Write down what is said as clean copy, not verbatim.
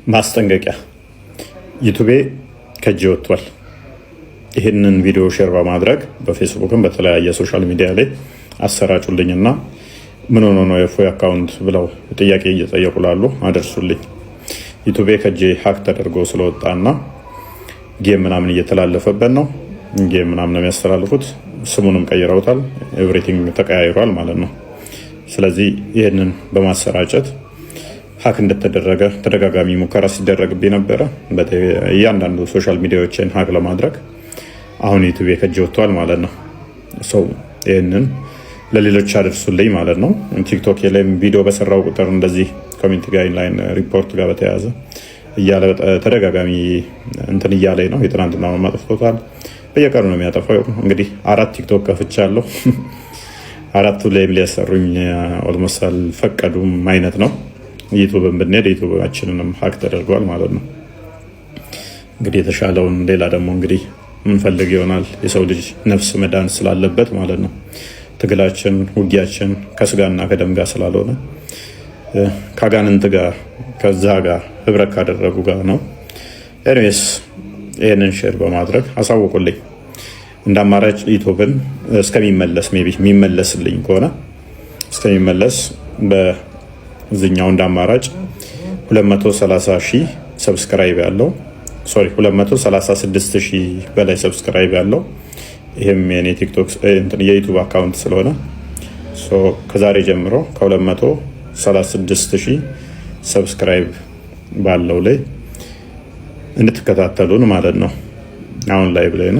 ማስጠንቀቂያ ዩቲዩብ ከእጄ ወጥቷል። ይህንን ቪዲዮ ሼር በማድረግ በፌስቡክም በተለያየ ሶሻል ሚዲያ ላይ አሰራጩልኝና ምን ሆኖ ነው የእፎይ አካውንት ብለው ጥያቄ እየጠየቁ ላሉ አደርሱልኝ። ዩቲዩብ ከእጄ ሀክ ተደርጎ ስለወጣና ጌም ምናምን እየተላለፈበት ነው። ጌም ምናምን ነው የሚያስተላልፉት። ስሙንም ቀይረውታል። ኤቭሪቲንግ ተቀያይሯል ማለት ነው። ስለዚህ ይህንን በማሰራጨት ሀክ እንደተደረገ ተደጋጋሚ ሙከራ ሲደረግብኝ ነበረ። እያንዳንዱ ሶሻል ሚዲያዎችን ሀክ ለማድረግ አሁን ዩቲዩብ ከእጄ ወጥቷል ማለት ነው። ሰው ይህንን ለሌሎች አድርሱልኝ ማለት ነው። ቲክቶክ ላይም ቪዲዮ በሰራው ቁጥር እንደዚህ ኮሚኒቲ ጋይድላይን ሪፖርት ጋር በተያያዘ እያለ ተደጋጋሚ እንትን እያለኝ ነው። የትናንትና ማጥፍቶታል። በየቀኑ ነው የሚያጠፋው። እንግዲህ 4 ቲክቶክ ከፍቻለሁ። 4ቱ ላይም ሊያሰሩኝ ኦልሞስት አልፈቀዱም አይነት ነው። ዩቲዩብን ብንሄድ ዩቲዩባችንንም ሀክ ተደርጓል ማለት ነው። እንግዲህ የተሻለውን ሌላ ደግሞ እንግዲህ ምንፈልግ ይሆናል። የሰው ልጅ ነፍስ መዳን ስላለበት ማለት ነው። ትግላችን ውጊያችን ከስጋና ከደም ጋር ስላልሆነ ከአጋንንት ጋር ከዛ ጋር ህብረት ካደረጉ ጋር ነው። ኤኒዌይስ ይህንን ሼር በማድረግ አሳውቁልኝ። እንደ አማራጭ ዩቲዩብን እስከሚመለስ ሜይ ቢ የሚመለስልኝ ከሆነ እስከሚመለስ በዚህኛው እንደ አማራጭ 230,000 ሰብስክራይብ ያለው 236,000 በላይ ሰብስክራይብ ያለው ይህም የኔ ቲክቶክ የዩቲዩብ አካውንት ስለሆነ ከዛሬ ጀምሮ ከ236,000 ሰብስክራይብ ባለው ላይ እንድትከታተሉን ማለት ነው። አሁን ላይ ብለን